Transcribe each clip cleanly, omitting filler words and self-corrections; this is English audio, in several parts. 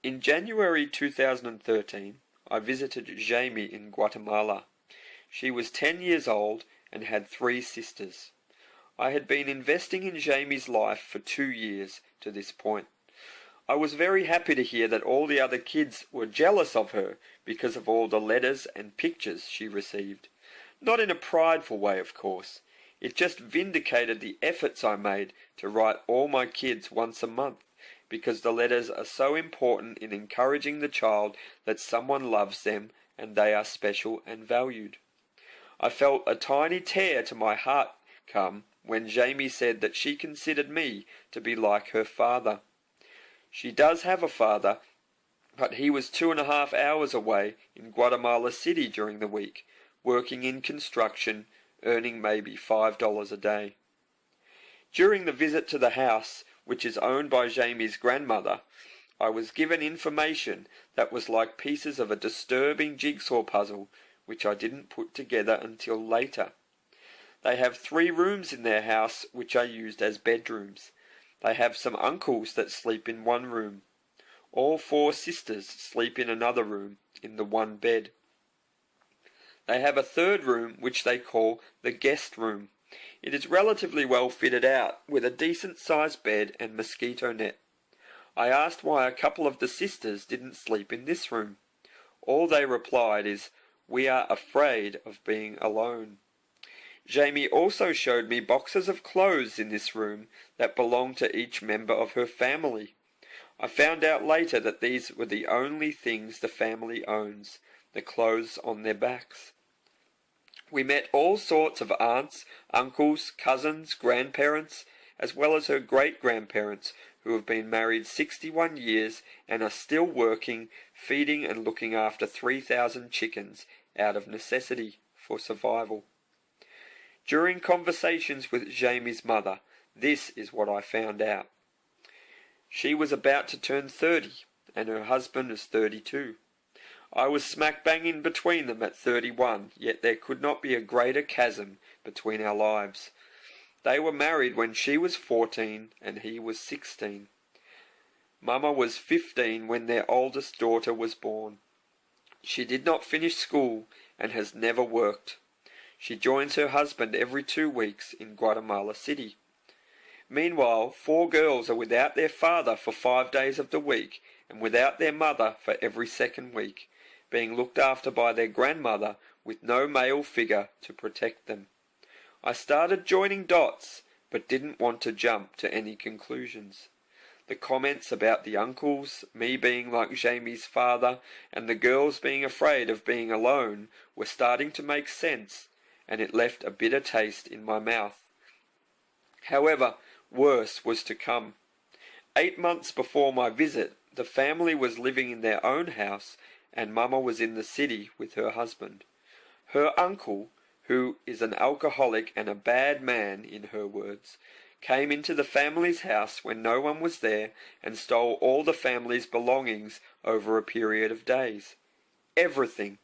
In January 2013, I visited Yeymi in Guatemala. She was 10 years old and had 3 sisters. I had been investing in Yeymi's life for 2 years to this point. I was very happy to hear that all the other kids were jealous of her because of all the letters and pictures she received. Not in a prideful way, of course. It just vindicated the efforts I made to write all my kids once a month, because the letters are so important in encouraging the child that someone loves them and they are special and valued. I felt a tiny tear to my heart come when Yeymi said that she considered me to be like her father. She does have a father, but he was 2.5 hours away in Guatemala City during the week, working in construction, earning maybe $5 a day. During the visit to the house, which is owned by Yeymi's grandmother, I was given information that was like pieces of a disturbing jigsaw puzzle, which I didn't put together until later. They have 3 rooms in their house which are used as bedrooms. They have some uncles that sleep in one room. All 4 sisters sleep in another room, in the one bed. They have a 3rd room which they call the guest room. It is relatively well fitted out, with a decent-sized bed and mosquito net. I asked why a couple of the sisters didn't sleep in this room. All they replied is, "We are afraid of being alone." Yeymi also showed me boxes of clothes in this room that belong to each member of her family. I found out later that these were the only things the family owns, the clothes on their backs. We met all sorts of aunts, uncles, cousins, grandparents, as well as her great-grandparents, who have been married 61 years and are still working, feeding and looking after 3,000 chickens out of necessity for survival. During conversations with Yeymi's mother, this is what I found out. She was about to turn 30, and her husband is 32. I was smack bang in between them at 31, yet there could not be a greater chasm between our lives. They were married when she was 14 and he was 16. Mama was 15 when their oldest daughter was born. She did not finish school and has never worked. She joins her husband every 2 weeks in Guatemala City. Meanwhile, 4 girls are without their father for 5 days of the week and without their mother for every 2nd week, being looked after by their grandmother with no male figure to protect them. I started joining dots, but didn't want to jump to any conclusions. The comments about the uncles, me being like Yeymi's father, and the girls being afraid of being alone were starting to make sense, and it left a bitter taste in my mouth. However, worse was to come. 8 months before my visit, the family was living in their own house, and Mama was in the city with her husband. Her uncle, who is an alcoholic and a bad man, in her words, came into the family's house when no one was there and stole all the family's belongings over a period of days. Everything,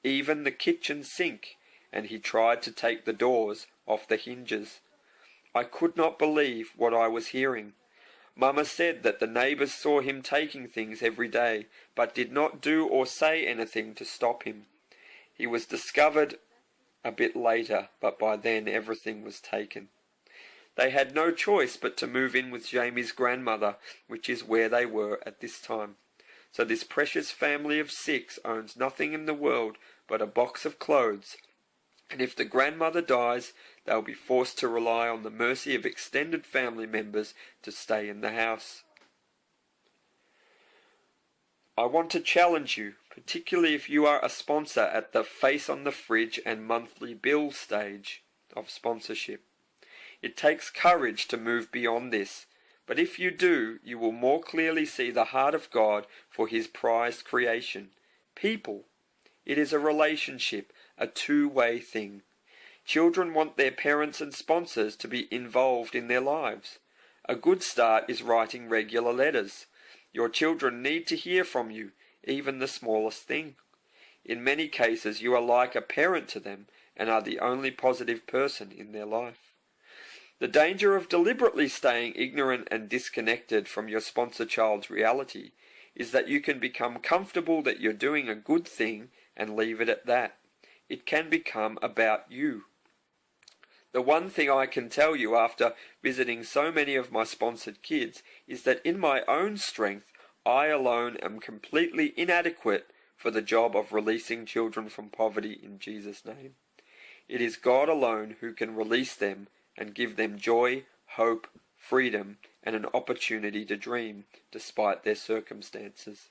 even the kitchen sink, and he tried to take the doors off the hinges. I could not believe what I was hearing. Mama said that the neighbours saw him taking things every day, but did not do or say anything to stop him. He was discovered a bit later, but by then everything was taken. They had no choice but to move in with Yeymi's grandmother, which is where they were at this time. So this precious family of 6 owns nothing in the world but a box of clothes, and if the grandmother dies, they'll be forced to rely on the mercy of extended family members to stay in the house. I want to challenge you, particularly if you are a sponsor at the face on the fridge and monthly bill stage of sponsorship. It takes courage to move beyond this, but if you do, you will more clearly see the heart of God for his prized creation, people. It is a relationship, a 2-way thing. Children want their parents and sponsors to be involved in their lives. A good start is writing regular letters. Your children need to hear from you, even the smallest thing. In many cases, you are like a parent to them and are the only positive person in their life. The danger of deliberately staying ignorant and disconnected from your sponsor child's reality is that you can become comfortable that you're doing a good thing and leave it at that. It can become about you. The one thing I can tell you after visiting so many of my sponsored kids is that in my own strength, I alone am completely inadequate for the job of releasing children from poverty in Jesus' name. It is God alone who can release them and give them joy, hope, freedom, and an opportunity to dream despite their circumstances.